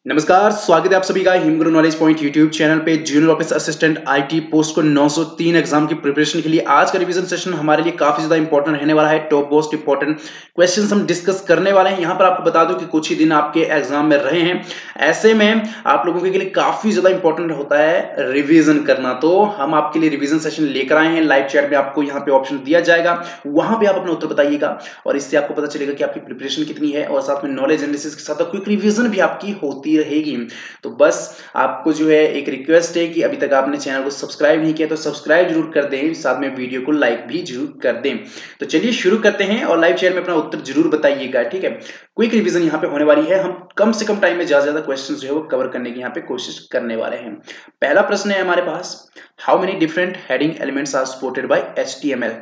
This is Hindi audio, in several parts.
नमस्कार, स्वागत है आप सभी का हिमगुरु नॉलेज पॉइंट यूट्यूब चैनल पे। Junior office assistant IT post को 903 एग्जाम की प्रिपरेशन के लिए आज का रिवीजन सेशन हमारे लिए काफी ज्यादा इंपॉर्टेंट रहने वाला है। टॉप मोस्ट इंपॉर्टेंट क्वेश्चंस हम डिस्कस करने वाले हैं। यहाँ पर आपको बता दूं कि कुछ ही दिन आपके एग्जाम में रहे हैं, ऐसे में आप लोगों के लिए काफी ज्यादा इंपॉर्टेंट होता है रिविजन करना। तो हम आपके लिए रिविजन सेशन लेकर आए हैं। लाइव चैट में आपको यहाँ पे ऑप्शन दिया जाएगा, वहां पे आप अपना उत्तर बताइएगा और इससे आपको पता चलेगा कि आपकी प्रिपरेशन कितनी है और साथ में नॉलेज एनालिसिस के साथ क्विक रिवीजन भी आपकी होती रहेगी। तो बस आपको जो है एक रिक्वेस्ट है कि अभी तक आपने चैनल को सब्सक्राइब नहीं किया तो सब्सक्राइब जरूर कर दें, साथ में वीडियो को लाइक भी जरूर कर दें। तो चलिए शुरू करते हैं और लाइव चैट में अपना उत्तर जरूर बताइएगा, ठीक है। क्विक रिवीजन यहाँ पे होने वाली है। हम कम से कम टाइम में ज्यादा क्वेश्चन जो है वो कवर करने की यहाँ पे कोशिश करने वाले हैं। पहला प्रश्न है हमारे पास, how many different heading elements are supported by HTML।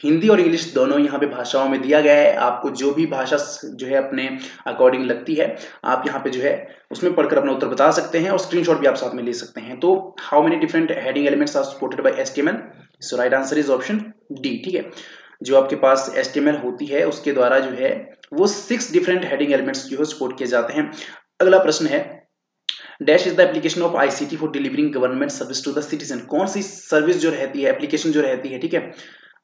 Hindi और इंग्लिश दोनों यहाँ पे भाषाओं में दिया गया है। आपको जो भी भाषा जो है अपने अकॉर्डिंग लगती है, आप यहाँ पे जो है उसमें पढ़कर अपना उत्तर बता सकते हैं और स्क्रीनशॉट भी आप साथ में ले सकते हैं। तो how many different heading elements are supported by HTML, so right answer is option D, ठीक है। जो आपके पास HTML होती है उसके द्वारा जो है वो 6 डिफरेंट हेडिंग एलिमेंट्स जो है सपोर्ट किए जाते हैं। अगला प्रश्न है, dash is the application of ICT for delivering government service to the citizen. कौन सी सर्विस जो रहती है, एप्लीकेशन जो रहती है, ठीक है,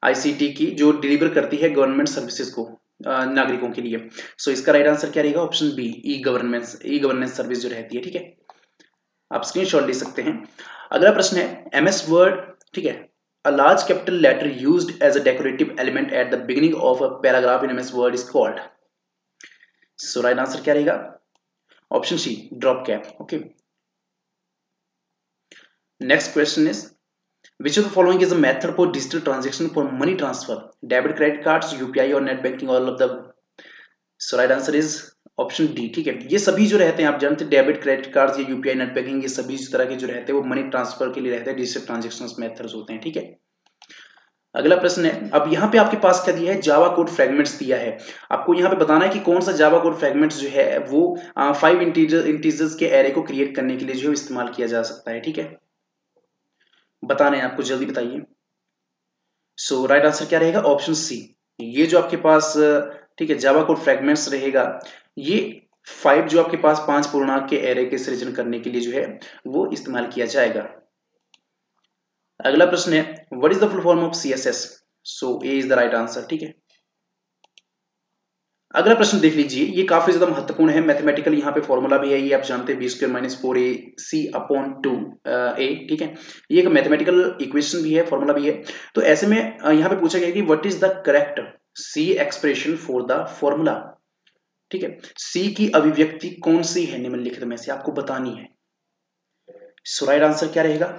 ICT की, जो डिलीवर करती है गवर्नमेंट सर्विसेज को नागरिकों के लिए। सो इसका राइट आंसर क्या रहेगा? Option B, E governance service जो रहती है, ठीक है। आप स्क्रीनशॉट ले सकते हैं। अगला प्रश्न है, MS वर्ड, ठीक है, a large capital letter used as a decorative element at the beginning of a paragraph in MS word is called. So right answer क्या रहेगा? Option C, drop cap, okay. Next question is, which of the following is a method for digital transaction for money transfer? Debit, credit cards, UPI और net banking, all of the। So right answer is option D, ठीक है। ये सभी जो रहते हैं, आप जानते हैं डेबिट, क्रेडिट कार्ड या UPI, नेट बैंकिंग, ये सभी इस तरह के जो रहते हैं वो मनी ट्रांसफर के लिए रहते हैं, डिजिटल ट्रांजेक्शन मेथड्स होते हैं, ठीक है। अगला प्रश्न है, अब यहाँ पे आपके पास क्या दिया है? जावा कोड फ्रेगमेंट्स दिया है। आपको यहाँ पे बताना है कि कौन सा जावा कोड फ्रेगमेंट्स जो है वो 5 इंटीजर्स के एरे को क्रिएट करने के लिए जो है इस्तेमाल किया जा सकता है, ठीक है। बताना है आपको, जल्दी बताइए। सो राइट आंसर क्या रहेगा? Option C. ये जो आपके पास, ठीक है, जावा कोड फ्रेगमेंट्स रहेगा, ये 5 जो आपके पास 5 पूर्णांक के एरे के सृजन करने के लिए जो है वो इस्तेमाल किया जाएगा। अगला प्रश्न है, what is the full form of CSS? So A is the right answer, ठीक है। अगला प्रश्न देख लीजिए, ये काफी ज्यादा महत्वपूर्ण है। मैथमेटिकल यहाँ पे फॉर्मूला भी है, ये आप जानते हैं, b² - 4ac/2a, ठीक है। ये एक मैथमेटिकल इक्वेशन भी है, फॉर्मूला भी है। तो ऐसे में यहाँ पे पूछा गया कि what is the correct C expression for the formula, ठीक है। C की अभिव्यक्ति कौन सी है निम्नलिखित में से, आपको बतानी है। सो राइट आंसर क्या रहेगा?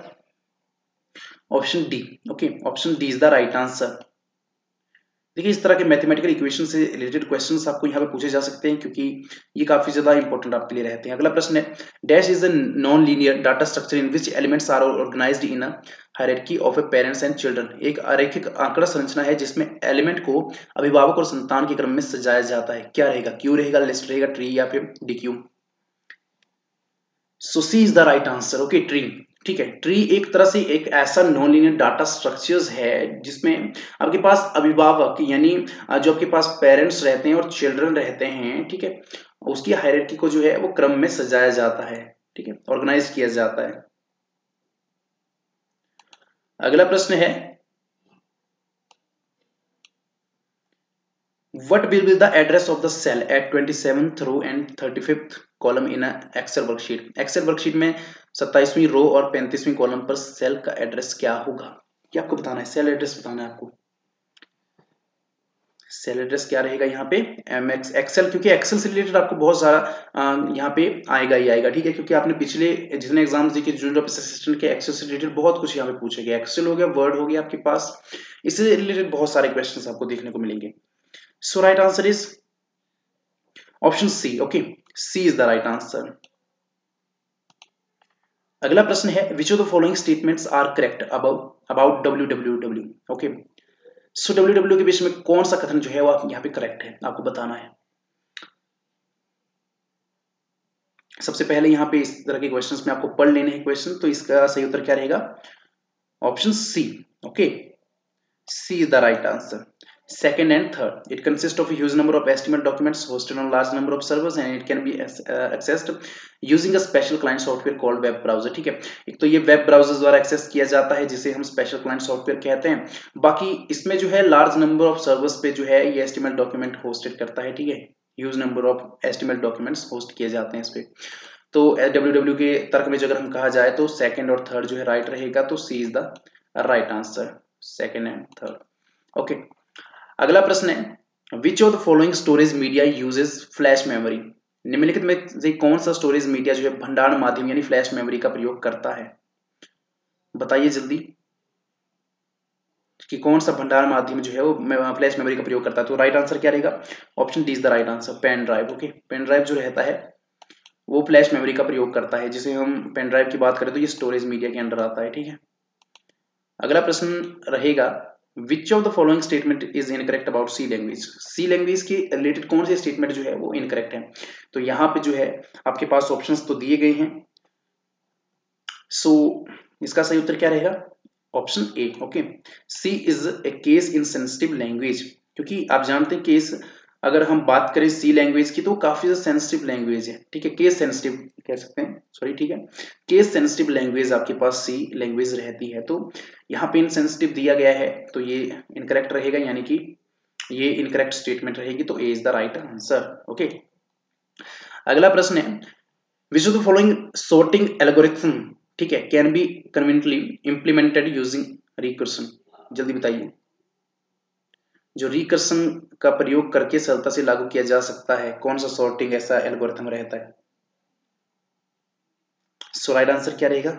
Option D, okay. Option D is the right answer. देखिए, इस तरह के मैथमेटिकल इक्वेशन से रिलेटेड क्वेश्चंस आपको यहाँ पे पूछे जा सकते हैं, क्योंकि ये काफी ज्यादा इंपॉर्टेंट आपके लिए रहते हैं। अगला प्रश्न है, dash is a non linear data structure in which elements are organised in a hierarchy of a parents and children. एक अरैखिक आंकड़ा संरचना है जिसमें एलिमेंट को अभिभावक और संतान के क्रम में सजाया जाता है। क्या रहेगा? क्यू रहेगा, लिस्ट रहेगा, ट्री या फिर DQ? So C is the right answer, okay, tree, ठीक है। ट्री एक तरह से एक ऐसा नॉन लीनियर डाटा स्ट्रक्चर्स है जिसमें आपके पास अभिभावक यानी जो आपके पास पेरेंट्स रहते हैं और चिल्ड्रन रहते हैं, ठीक है, उसकी हायरार्की को जो है वो क्रम में सजाया जाता है, ठीक है, ऑर्गेनाइज किया जाता है। अगला प्रश्न है, what will be the address of the cell at 27th row and 35th column in a Excel worksheet? Excel worksheet में 27वीं रो और 35वीं कॉलम पर सेल का एड्रेस क्या होगा? क्या आपको बताना है? सेल एड्रेस बताना है आपको। सेल एड्रेस क्या रहेगा यहाँ पे? MX एक्सेल, क्योंकि एक्सेल से रिलेटेड आपको बहुत सारा यहाँ पे आएगा ही आएगा, ठीक है, क्योंकि आपने पिछले जितने एग्जाम्स दिए जूनियर ऑफिस असिस्टेंट के एक्सेल से रिलेटेड बहुत कुछ यहाँ पे पूछे गए। एक्सेल हो गया, वर्ड हो गया आपके पास, इससे रिलेटेड बहुत सारे क्वेश्चन आपको देखने को मिलेंगे। So right answer is option C, okay, C is the right answer. अगला प्रश्न है, which of the following statements are correct about www, okay, so www के विषय में कौन सा कथन जो है वो यहाँ पे करेक्ट है, आपको बताना है। सबसे पहले यहाँ पे इस तरह के क्वेश्चंस में आपको पढ़ लेने हैं क्वेश्चन, तो इसका सही उत्तर क्या रहेगा? Option C, okay, C is the right answer. Second and third, it consists of a huge number of HTML documents hosted on large number of servers and it can be accessed using a special client software called web browser। ठीक है, एक तो ये वेब ब्राउजर द्वारा एक्सेस किया जाता है जिसे हम स्पेशल क्लाइंट सॉफ्टवेयर कहते हैं। बाकी इसमें जो है लार्ज नंबर ऑफ सर्वर्स पे जो है ये HTML डॉक्यूमेंट होस्टेड करता है। ठीक है, huge number of HTML documents host किए जाते हैं इस पे। तो डब्ल्यू के तर्क में जो अगर हम कहा जाए तो सेकंड और थर्ड जो है राइट रहेगा, तो C is the right answer, second and third. Okay, अगला प्रश्न है which of the following storage media uses flash memory. निम्नलिखित में से कौन सा स्टोरेज मीडिया जो है भंडारण माध्यम यानी फ्लैश मेमोरी का प्रयोग करता है, बताइए जल्दी कि कौन सा भंडारण माध्यम जो है वो फ्लैश मेमोरी का प्रयोग करता है। तो राइट आंसर क्या रहेगा, option D is the right answer, pen drive. Okay, pen drive जो रहता है वो फ्लैश मेमोरी का प्रयोग करता है, जिसे हम पेन ड्राइव की बात करें तो ये स्टोरेज मीडिया के अंडर आता है। ठीक है, अगला प्रश्न रहेगा which of the following statement is incorrect about C language. C language के रिलेटेड कौन से स्टेटमेंट जो है वो इनकरेक्ट है। तो यहाँ पे जो है आपके पास ऑप्शंस तो दिए गए हैं, सो इसका सही उत्तर क्या रहेगा, option A. Okay, C is a case in sensitive language, क्योंकि आप जानते हैं केस अगर हम बात करें सी लैंग्वेज की तो काफी ज्यादा सेंसिटिव लैंग्वेज है। ठीक है, केस सेंसिटिव कह सकते हैं, सॉरी ठीक है, केस सेंसिटिव लैंग्वेज आपके पास सी लैंग्वेज रहती है। तो यहाँ पे इनसेंसिटिव दिया गया है तो ये इनकरेक्ट रहेगा, यानी कि ये इनकरेक्ट स्टेटमेंट रहेगी, तो A is the right answer. Okay, अगला प्रश्न है which of the following sorting algorithm, ठीक है, can be conveniently implemented using recursion. जल्दी बताइए, जो रिकर्सन का प्रयोग करके सरलता से लागू किया जा सकता है, कौन सा सॉर्टिंग ऐसा एल्गोरिथम रहता है। सो राइट आंसर क्या रहेगा,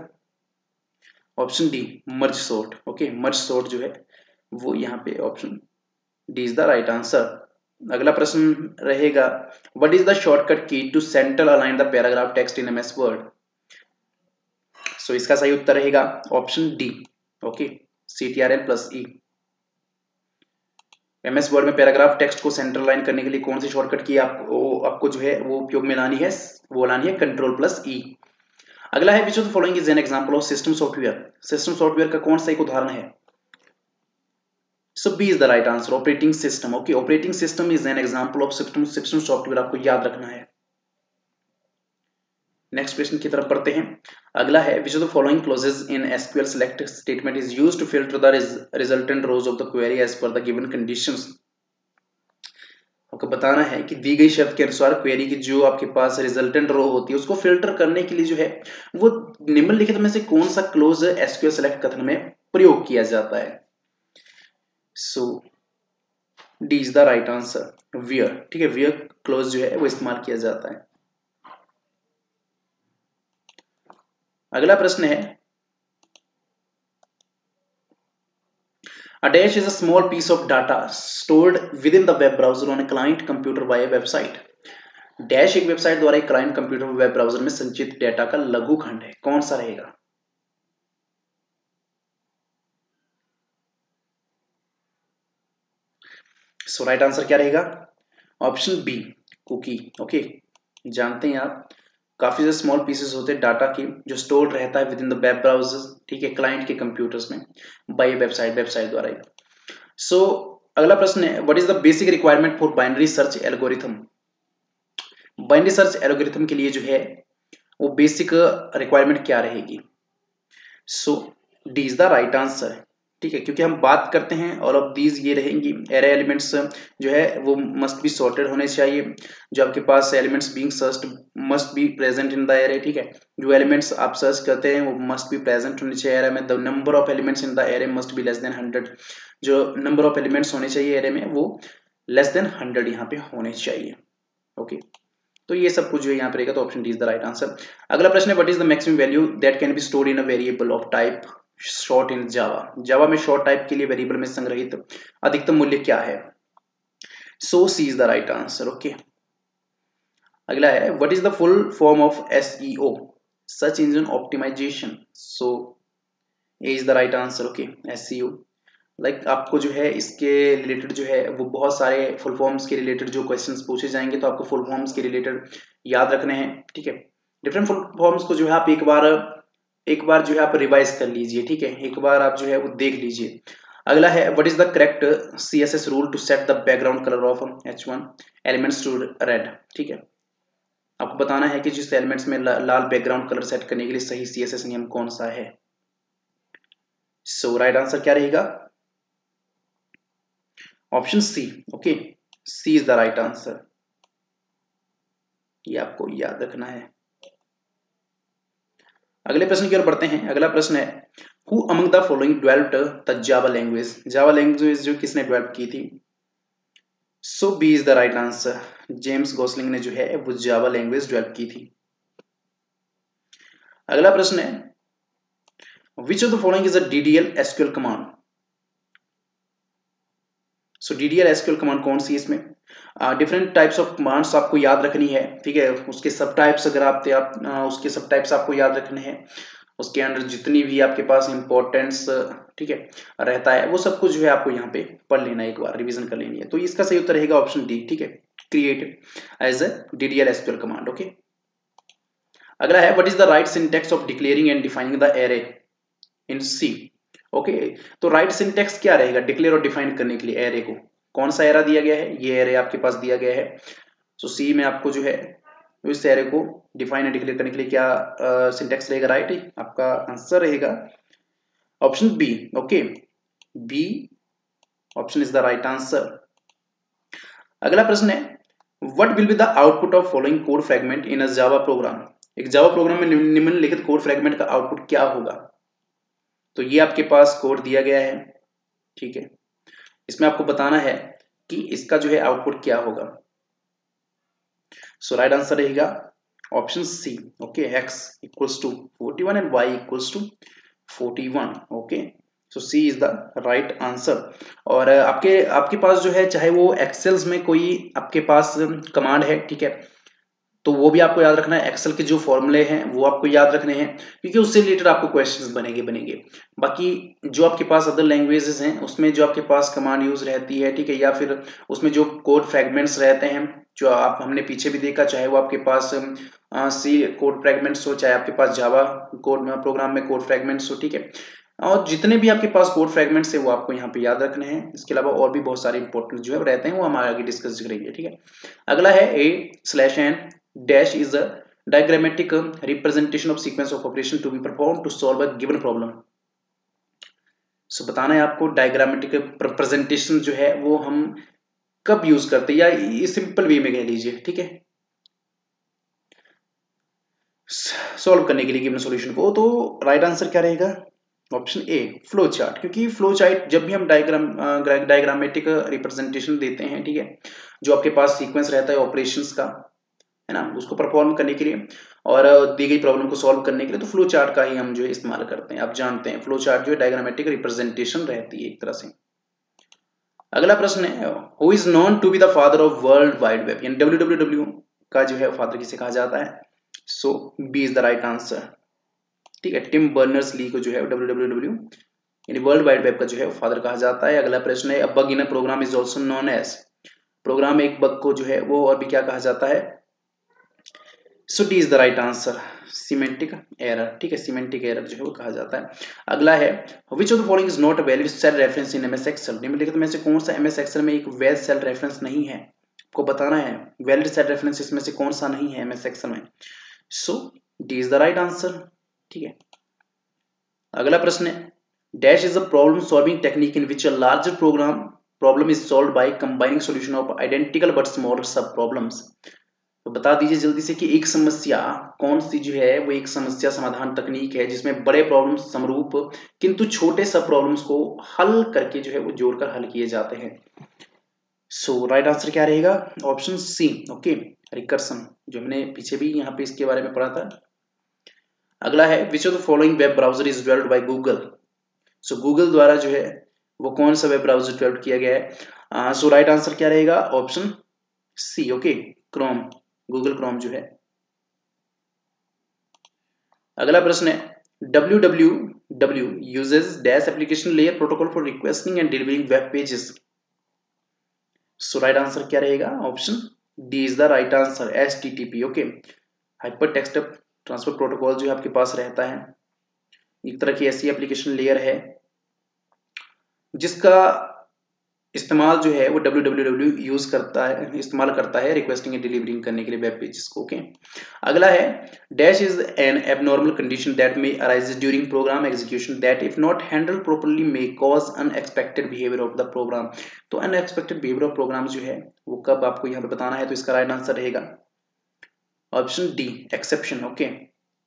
option D, merge sort. Okay, merge sort जो है वो यहाँ पे option D is the right answer. अगला प्रश्न रहेगा what is the shortcut key to center align the paragraph text in MS Word. So इसका सही उत्तर रहेगा option D. Okay, CTRL plus E. MS Word में पैराग्राफ टेक्स्ट को सेंटर लाइन करने के लिए कौन सी शॉर्टकट की आपको जो है वो उपयोग में लानी है, वो लानी है कंट्रोल प्लस ई। अगला है which of the following is an example of system software. System software का कौन सा एक उदाहरण है। So B is the right answer, operating system. Okay, operating system is an example of system software, आपको याद रखना है। नेक्स्ट क्वेश्चन की तरफ बढ़ते हैं। अगला है which of the following clauses in SQL select statement is used to filter the resultant rows of the query as per the given conditions. आपको बताना है कि दी गई शर्त के अनुसार क्वेरी की जो आपके पास रिजल्टेंट रो होती है उसको फिल्टर करने के लिए जो है वो निम्नलिखित में से कौन सा क्लोज एसक्यूएल सेलेक्ट कथन में प्रयोग किया जाता है। So D is the right answer, ware. ठीक है, वेयर क्लोज जो है वो इस्तेमाल किया जाता है। अगला प्रश्न है a dash is a small piece of data stored within the web browser on a client computer by a website। Dash एक वेबसाइट द्वारा एक क्लाइंट कंप्यूटर वेब ब्राउजर में संचित डेटा का लघु खंड है, कौन सा रहेगा। सो राइट आंसर क्या रहेगा, ऑप्शन बी, कुकी। ओके, जानते हैं आप काफी ज्यादा स्मॉल पीसेस होते हैं डाटा की जो स्टोर्ड रहता है with in the web browser, ठीक है, क्लाइंट के कंप्यूटर्स में बाय वेबसाइट द्वारा ही। सो अगला प्रश्न है what is the basic requirement for binary search algorithm. Binary search algorithm के लिए जो है वो बेसिक रिक्वायरमेंट क्या रहेगी। So D is the right answer. ठीक है, क्योंकि हम बात करते हैं ऑल ऑफ दीज ये रहेंगी एरे एलिमेंट्स जो है वो मस्ट बी सॉर्टेड होने चाहिए, जो आपके पास elements being searched must be present in the array. ठीक है, जो एलिमेंट्स आप सर्च करते हैं वो मस्ट बी प्रेजेंट होने चाहिए एरे में। The number of elements in the array must be less than 100, जो नंबर ऑफ एलिमेंट्स होने चाहिए एरे में वो लेस देन 100 यहाँ पे होने चाहिए। ओके, तो ये सब कुछ जो है यहाँ पे रहेगा, तो option D is the right answer. अगला प्रश्न है what is the maximum value that can be stored in a variable of type short in Java. Java में शॉर्ट टाइप के लिए वेरिएबल में संग्रहित अधिकतम मूल्य क्या है। So C is the right answer. Okay, अगला है what is the full form of SEO, search engine optimisation. So A is the right answer. Okay, SEO like आपको जो है इसके रिलेटेड जो है वो बहुत सारे फुल फॉर्म्स के रिलेटेड जो क्वेश्चंस पूछे जाएंगे, तो आपको फुल फॉर्म्स के रिलेटेड याद रखने हैं। ठीक है, डिफरेंट फुल फॉर्म्स को जो है आप एक बार जो है आप रिवाइज कर लीजिए। ठीक है, एक बार आप जो है वो देख लीजिए। अगला है what is the correct CSS rule to set the background colour of H1 elements to red. ठीक है, आपको बताना है कि जिस एलिमेंट्स में लाल बैकग्राउंड कलर सेट करने के लिए सही CSS नियम कौन सा है। सो राइट आंसर क्या रहेगा? Option C. Okay, C is the right answer, ये आपको याद रखना है। अगले प्रश्न की ओर बढ़ते हैं। अगला प्रश्न है who among the following developed the Java language. Java language जो किसने डेवलप की थी? So B is the right answer, James Gosling ने जो है वो जावा लैंग्वेज डेवलप की थी। अगला प्रश्न है which of the following is a DDL SQL command. So DDL SQL command कौन सी इसमें? डिफरेंट टाइप्स ऑफ कमांड्स आपको याद रखनी है। ठीक है, उसके सब टाइप्स अगर आप उसके सब टाइप्स आपको याद रखने हैं, उसके अंदर जितनी भी आपके पास इंपॉर्टेंस ठीक है रहता है वो सब कुछ जो है आपको यहाँ पे पढ़ लेना है, एक बार रिवीजन कर लेनी है। तो इसका सही उत्तर रहेगा ऑप्शन डी। ठीक है, create as a DDL SQL command. Okay, अगला है what is the right syntax of declaring and defining the array in C. Okay, तो राइट सिंटेक्स क्या रहेगा डिक्लेयर और डिफाइन करने के लिए एरे को? कौन सा एरा दिया गया है? ये एरे आपके पास दिया गया है। सो सी में आपको जो है इस एरे को डिफाइन एंड डिक्लेयर करने के लिए क्या सिंटेक्स रहेगा? राइट, आपका आंसर रहेगा option B. Okay, B option is the right answer. अगला प्रश्न है what will be the output of following code fragment in a Java program. एक जावा प्रोग्राम में निम्नलिखित कोड फ्रेगमेंट का आउटपुट क्या होगा? तो ये आपके पास कोड दिया गया है। ठीक है, इसमें आपको बताना है कि इसका जो है आउटपुट क्या होगा। सो राइट आंसर रहेगा option C. Okay, x equals to 41 and y equals to 41। Okay, so C is the right answer. और आपके पास जो है चाहे वो एक्सेल्स में कोई आपके पास कमांड है, ठीक है, तो वो भी आपको याद रखना है। एक्सेल के जो फॉर्मूले हैं वो आपको याद रखने हैं क्योंकि उससे रिलेटेड आपको क्वेश्चंस बनेंगे। बाकी जो आपके पास अदर लैंग्वेजेस हैं उसमें जो आपके पास कमांड यूज रहती है, ठीक है, या फिर उसमें जो कोड फ्रेगमेंट्स रहते हैं जो आप हमने पीछे भी देखा, चाहे वो आपके पास सी कोड फ्रेगमेंट्स हो, चाहे आपके पास जावा कोड प्रोग्राम में कोड फ्रेगमेंट्स हो, ठीक है, और जितने भी आपके पास कोड फ्रेगमेंट्स है वो आपको यहाँ पे याद रखने हैं। इसके अलावा और भी बहुत सारे इंपॉर्टेंट जो है रहते हैं वो हम आगे डिस्कस करेंगे। ठीक है, अगला है A/N dash is a diagrammatic representation of sequence of operation to be performed to solve a given problem। सो बताना है आपको डायग्रामेटिक रिप्रेजेंटेशन जो है वो हम कब यूज करते हैं, या सिंपल वे में कह लीजिए, ठीक है, सॉल्व करने के लिए गिवन सॉल्यूशन को। तो राइट आंसर क्या रहेगा? ऑप्शन ए, फ्लो चार्ट। क्योंकि फ्लो चार्ट जब भी हम डायग्रामेटिक रिप्रेजेंटेशन देते हैं, ठीक है, जो आपके पास सीक्वेंस रहता है ऑपरेशंस का, है ना, उसको परफॉर्म करने के लिए और दी गई प्रॉब्लम को सॉल्व करने के लिए, तो फ्लो चार्ट का ही हम जो है इस्तेमाल करते हैं। आप जानते हैं फ्लो चार्ट जो है डायग्रामेटिक रिप्रेजेंटेशन रहती है एक तरह से। अगला प्रश्न है who is known to be the father of world wide web, यानी WWW का जो है फादर किसे कहा जाता है? So B is the right answer. ठीक है, टिम बर्नर्स ली को जो है WWW यानी वर्ल्ड वाइड वेब का जो है फादर कहा जाता है। अगला प्रश्न है a bug in a program is also known as, program में एक बग को जो है वो और भी क्या कहा जाता है? So D is the right answer, semantic error. ठीक है, सिमेंटिक एरर जो है वो कहा जाता है। अगला है which of the following is not a valid cell reference in MS Excel. निम्नलिखित में से कौन सा एमएस एक्सेल में एक वैलिड सेल रेफरेंस नहीं है? आपको बताना है वैलिड सेल रेफरेंस इसमें से कौन सा नहीं है एमएस एक्सेल में। So D is the right answer. ठीक है, अगला प्रश्न है dash is a problem solving technique in which a larger program problem is solved by combining solution of identical but smaller sub problems. तो बता दीजिए जल्दी से कि एक समस्या कौन सी जो है वो एक समस्या समाधान तकनीक है जिसमें बड़े प्रॉब्लम समरूप किंतु छोटे सब प्रॉब्लम्स को हल करके जो है वो जोड़कर हल किए जाते हैं। सो राइट आंसर क्या रहेगा? Option C. ओके, रिकर्सन, जो हमने पीछे भी यहाँ पे इसके बारे में पढ़ा था। अगला है which of the following web browser is developed by Google. So Google द्वारा जो है वो कौन सा वेब ब्राउजर डेवलप किया गया है? सो राइट आंसर क्या रहेगा? Option C. Okay, Chrome, Google Chrome जो है। अगला प्रश्न है www uses dash application layer protocol for requesting and delivering web pages। So right answer क्या रहेगा? Option D is the right answer, HTTP। Okay, hyper text transfer protocol जो है आपके पास रहता है, एक तरह की ऐसी एप्लीकेशन लेयर है जिसका इस्तेमाल जो है वो www इस्तेमाल करता है रिक्वेस्टिंग एंड डिलीवरिंग करने के लिए वेब पेजेस को। ओके, अगला है dash is an abnormal condition that may arise during program execution that if not handled properly may cause unexpected behaviour of the program. तो अनएक्सपेक्टेड बिहेवियर ऑफ प्रोग्राम जो है वो कब आपको यहाँ पे बताना है, तो इसका राइट आंसर रहेगा option D, exception. Okay,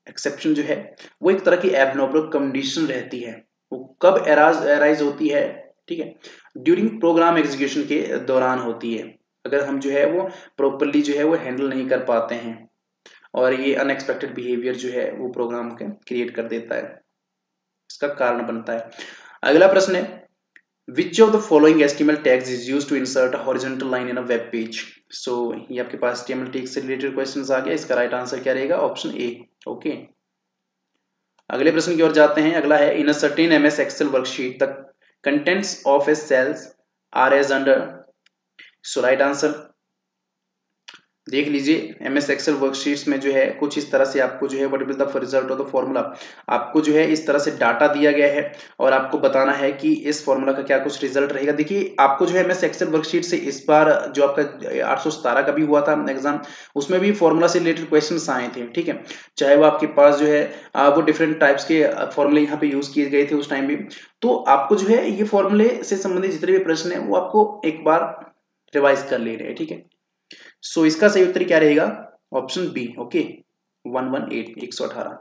exception जो है वो एक तरह की एबनॉर्मल कंडीशन रहती है, वो कब अराइज होती है, ठीक है, ड्यूरिंग प्रोग्राम एग्जीक्यूशन के दौरान होती है, अगर हम जो है वो प्रॉपरली जो है वो हैंडल नहीं कर पाते हैं और ये अनएक्सपेक्टेड बिहेवियर जो है वो प्रोग्राम के क्रिएट कर देता है, इसका कारण बनता है। अगला प्रश्न है Which of the following HTML tags is used to insert a horizontal line in a web page? So ये आपके पास HTML tags से रिलेटेड क्वेश्चंस आ गया, इसका राइट आंसर क्या रहेगा ऑप्शन ए। ओके, अगले प्रश्न की ओर जाते हैं। अगला है in a certain MS Excel worksheet the contents of a cells are as under. So right answer देख लीजिए, MS Excel वर्कशीट्स में जो है कुछ इस तरह से आपको जो है what will the result of the formula, आपको जो है इस तरह से डाटा दिया गया है और आपको बताना है कि इस फॉर्मूला का क्या कुछ रिजल्ट रहेगा। देखिए आपको जो है MS Excel वर्कशीट से इस बार जो आपका 817 का भी हुआ था एग्जाम, उसमें भी फॉर्मूला से रिलेटेड क्वेश्चन आए थे, ठीक है, चाहे वो आपके पास जो है वो डिफरेंट टाइप्स के फॉर्मूले यहाँ पे यूज किए गए थे उस टाइम भी। तो आपको जो है ये फॉर्मूले से संबंधित जितने भी प्रश्न है वो आपको एक बार रिवाइज कर ले रहे हैं, ठीक है। सो इसका सही उत्तर क्या रहेगा ऑप्शन बी। ओके, 118।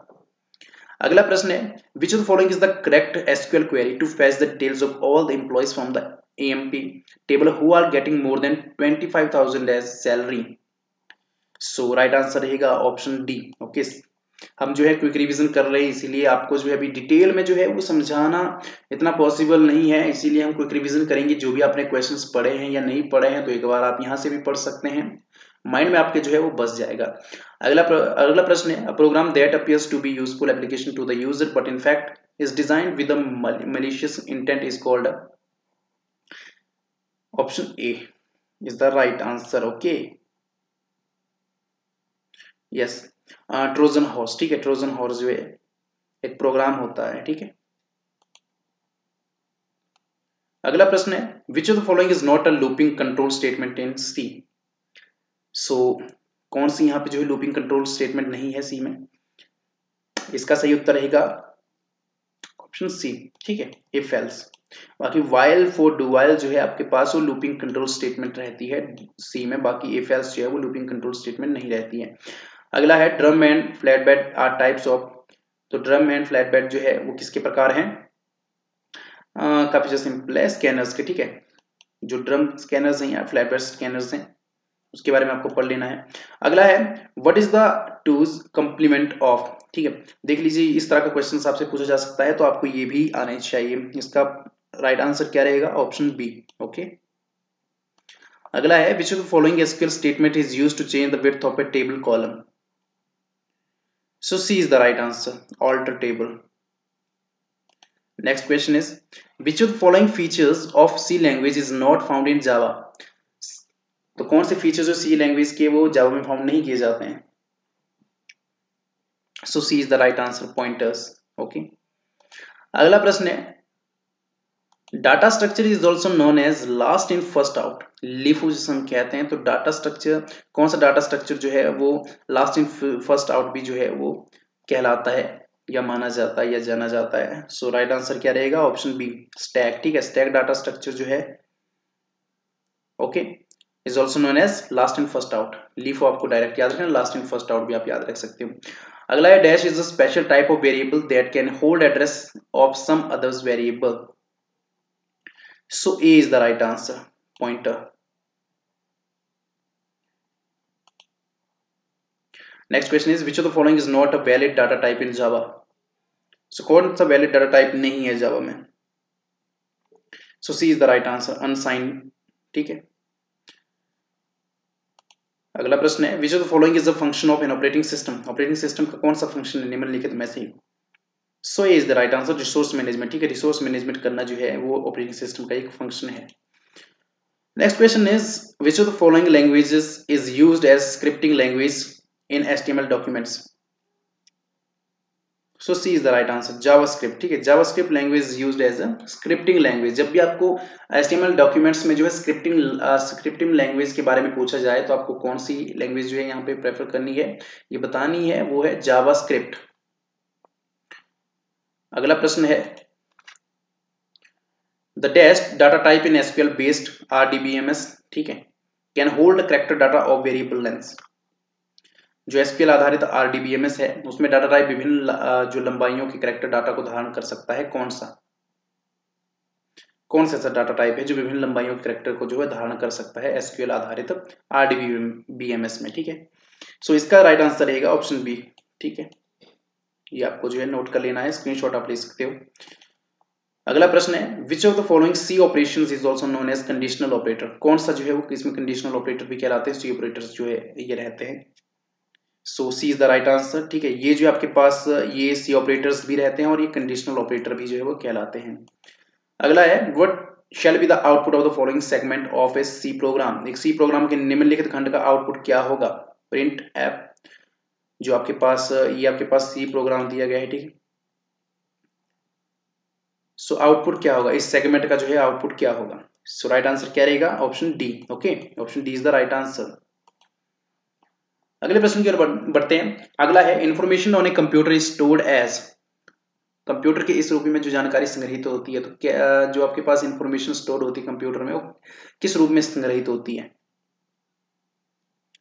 अगला प्रश्न है which of the following is the correct SQL query to fetch the details of all the employees from the AMP table who are getting more than 25,000 as salary. So right answer रहेगा ऑप्शन डी। ओके, हम जो है क्विक रिवीजन कर रहे हैं, इसीलिए आपको जो है अभी डिटेल में जो है वो समझाना इतना पॉसिबल नहीं है, इसीलिए हम क्विक रिवीजन करेंगे। जो भी आपने क्वेश्चंस पढ़े हैं या नहीं पढ़े हैं तो एक बार आप यहाँ से भी पढ़ सकते हैं, माइंड में आपके जो है वो बस जाएगा। अगला प्रश्न है program that appears to be useful application to the user but in fact is designed with a malicious intent is called. Option A is the right answer. Okay, yes, Trojan horse, ठीक है, ट्रोजन हॉर्स जो है एक प्रोग्राम होता है, ठीक है। अगला प्रश्न है which of the following is not a looping control statement in C. So कौन सी यहाँ पे जो है लूपिंग कंट्रोल स्टेटमेंट नहीं है सी में, इसका सही उत्तर रहेगा ऑप्शन सी, ठीक है, इफ एल्स। बाकी वाइल फॉर डू वाइल जो है आपके पास वो लूपिंग कंट्रोल स्टेटमेंट रहती है सी में, बाकी इफ एल्स जो है वो लूपिंग कंट्रोल स्टेटमेंट नहीं रहती है। अगला है drum and flat bed are types of. तो ड्रम एंड फ्लैट बेड जो है वो किसके प्रकार हैं, काफी जो सिंपल है स्कैनर्स के, ठीक है, जो ड्रम स्कैनर्स हैं या फ्लैट बेड स्कैनर्स हैं उसके बारे में आपको पढ़ लेना है। अगला है what is the twos complement of, ठीक है, देख लीजिए इस तरह का क्वेश्चन आपसे पूछा जा सकता है तो आपको ये भी आना चाहिए। इसका राइट आंसर क्या रहेगा ऑप्शन बी। ओके, अगला है which of the following SQL statement is used to change the width of a table column. So C is the right answer, alter table. Next question is which of the following features of C language is not found in Java. तो कौन से फीचर्स जो सी लैंग्वेज के वो जावा में फाउंड नहीं किए जाते हैं। So C is the right answer, pointers. Okay, अगला प्रश्न है data structure is also known as last in first out, LIFO जिसे हम कहते हैं। तो डाटा स्ट्रक्चर, कौन सा डाटा स्ट्रक्चर जो है वो लास्ट इन फर्स्ट आउट भी जो है वो कहलाता है या माना जाता है या जाना जाता है। सो राइट आंसर क्या रहेगा ऑप्शन बी, स्टैक, ठीक है, स्टैक डाटा स्ट्रक्चर जो है okay is also known as last in first out. LIFO आपको डायरेक्ट याद रखना, लास्ट इन फर्स्ट आउट भी आप याद रख सकते हो। अगला है dash is a special type of variable that can hold address of some others variable. So A is the right answer, pointer. Next question is which of the following is not a valid data type in Java? So कौन सा valid data type नहीं है Java में? So C is the right answer, unsigned, ठीक है। अगला प्रश्न है which of the following is a function of an operating system? Operating system का कौन सा function है निम्नलिखित में से? So A is the right answer, resource management, ठीक है, resource management करना जो है वो operating system का एक function है। Next question is which of the following languages is used as scripting language in HTML documents? So C is the right answer, JavaScript. ठीक है, JavaScript language used as a scripting language. जब भी आपको HTML डॉक्यूमेंट्स में जो है स्क्रिप्टिंग लैंग्वेज के बारे में पूछा जाए तो आपको कौन सी लैंग्वेज जो है यहाँ पे प्रेफर करनी है, ये बतानी है, वो है जावास्क्रिप्ट। अगला प्रश्न है the dash data type in SQL based RDBMS, ठीक है, can hold character data of variable length. जो SQL आधारित RDBMS है उसमें डाटा टाइप विभिन्न जो लंबाइयों के कैरेक्टर डाटा को धारण कर सकता है, कौन सा ऐसा डाटा टाइप है जो विभिन्न लंबाइयों के कैरेक्टर को जो है धारण कर सकता है SQL आधारित RDBMS में। ठीक है, सो इसका राइट आंसर रहेगा ऑप्शन बी। ठीक है, ये आपको जो है नोट कर लेना है, स्क्रीनशॉट आप ले सकते हो। अगला प्रश्न है which of the following C operations is also known as conditional operator. कौन सा जो है वो इसमें कंडीशनल ऑपरेटर भी कहलाते हैं, सी ऑपरेटर्स जो है ये रहते हैं। So C is the right answer. ठीक है, ये जो आपके पास ये सी ऑपरेटर्स भी रहते हैं और ये कंडीशनल ऑपरेटर भी जो है वो कहलाते हैं। अगला है what shall be the output of the following segment of a C program. एक सी प्रोग्राम के निम्नलिखित खंड का आउटपुट क्या होगा, प्रिंट एफ। जो आपके पास ये आपके पास सी प्रोग्राम दिया गया है, ठीक है, सो आउटपुट क्या होगा, इस सेगमेंट का जो है आउटपुट क्या होगा। सो राइट आंसर क्या रहेगा, option D. Okay, option D is the right answer. अगले प्रश्न की ओर बढ़ते हैं। अगला है information on a computer is stored as. Computer के इस रूप में जो जानकारी संग्रहित होती है, तो क्या जो आपके पास इंफॉर्मेशन स्टोर होती है कंप्यूटर में, वो किस रूप में संग्रहित होती है।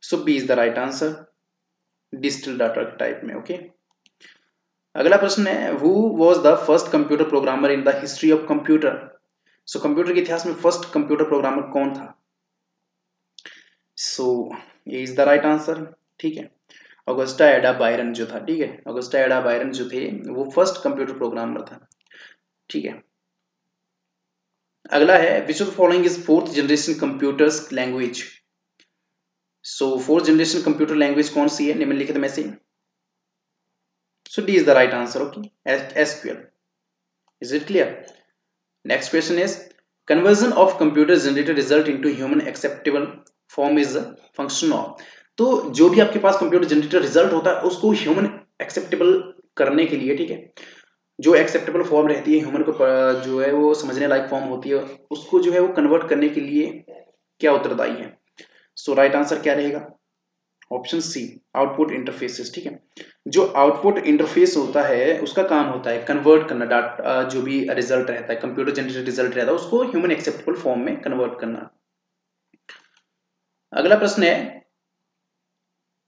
So B is the right answer, digital data type में। ओके, अगला प्रश्न है who was the first computer programmer in the history of computer. So computer के इतिहास में फर्स्ट कंप्यूटर प्रोग्रामर कौन था। सो ये इज द राइट आंसर। ठीक है, ऑगस्टा एडा बायरन जो था, ठीक है, ऑगस्टा एडा बायरन जो थे वो फर्स्ट कंप्यूटर प्रोग्रामर था। ठीक है, अगला है which of the following is fourth generation computers language. So fourth generation computer language कौन सी है निम्नलिखित में से। So D is the right answer. Okay, SQL। Is it clear. Next question is conversion of computer generated result into human acceptable form is function of. तो जो भी आपके पास कंप्यूटर जनरेटेड रिजल्ट होता है उसको ह्यूमन एक्सेप्टेबल करने के लिए, ठीक है, जो एक्सेप्टेबल फॉर्म रहती है ह्यूमन को जो है वो समझने लायक फॉर्म होती है, उसको जो है वो कन्वर्ट करने के लिए क्या उत्तरदायी है। सो राइट आंसर क्या रहेगा, ऑप्शन सी, आउटपुट इंटरफेसेस। ठीक है, जो आउटपुट इंटरफेस होता है उसका काम होता है कन्वर्ट करना डाटा, जो भी रिजल्ट रहता है कंप्यूटर जनरेटेड रिजल्ट रहता है उसको ह्यूमन एक्सेप्टेबल फॉर्म में कन्वर्ट करना। अगला प्रश्न है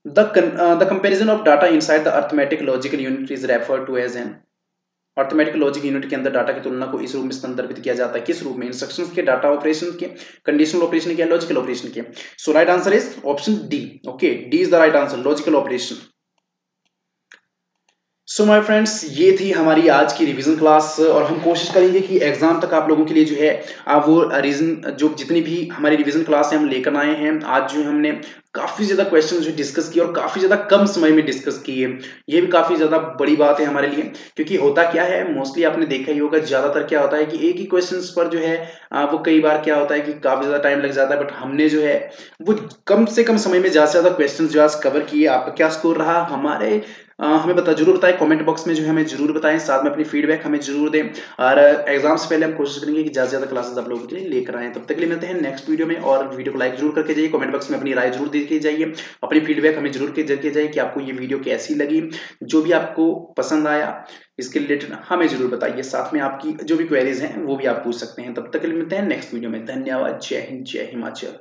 the comparison of data inside the arithmetic logical unit is referred to as an. Arithmetic logic unit के अंदर डाटा की तुलना को इस रूप में संदर्भित किया जाता है, किस रूप में, इंस्ट्रक्शंस के, डाटा ऑपरेशन के, कंडीशनल ऑपरेशन के, लॉजिकल ऑपरेशन के। So right answer is option D. Okay, D is the right answer, logical operation. So my friends, ये थी हमारी आज की रिवीजन क्लास और हम कोशिश करेंगे कि एग्जाम तक आप लोगों के लिए जो है वो रीजन जो जितनी भी हमारी रिवीजन क्लास है हम लेकर आए हैं। आज जो हमने काफी ज्यादा क्वेश्चन जो डिस्कस किए और काफी ज्यादा कम समय में डिस्कस किए, ये भी काफी ज्यादा बड़ी बात है हमारे लिए, क्योंकि होता क्या है मोस्टली आपने देखा ही होगा, ज्यादातर क्या होता है कि एक ही क्वेश्चन पर जो है वो कई बार क्या होता है कि काफी ज्यादा टाइम लग जाता है, बट हमने जो है वो कम से कम समय में ज्यादा से ज्यादा क्वेश्चन जो आज कवर किए। आपका क्या स्कोर रहा हमारे हमें जरूर बताएं कमेंट बॉक्स में, जो है हमें जरूर बताएं, साथ में अपनी फीडबैक हमें जरूर दें। और एग्जाम से पहले हम कोशिश करेंगे कि ज्यादा से ज्यादा क्लासेस आप लोगों के लिए लेकर आए। तब तक के लिए मिलते हैं नेक्स्ट वीडियो में, और वीडियो को लाइक जरूर करके जाइए, कमेंट बॉक्स में अपनी राय जरूर देके जाइए, अपनी फीडबैक हमें जरूर देके जाइए कि आपको ये वीडियो कैसी लगी, जो भी आपको पसंद आया इसके रिलेटेड हमें जरूर बताइए। साथ में आपकी जो भी क्वेरीज हैं वो भी आप पूछ सकते हैं। तब तक के लिए मिलते हैं नेक्स्ट वीडियो में। धन्यवाद। जय हिंद, जय हिमाचल।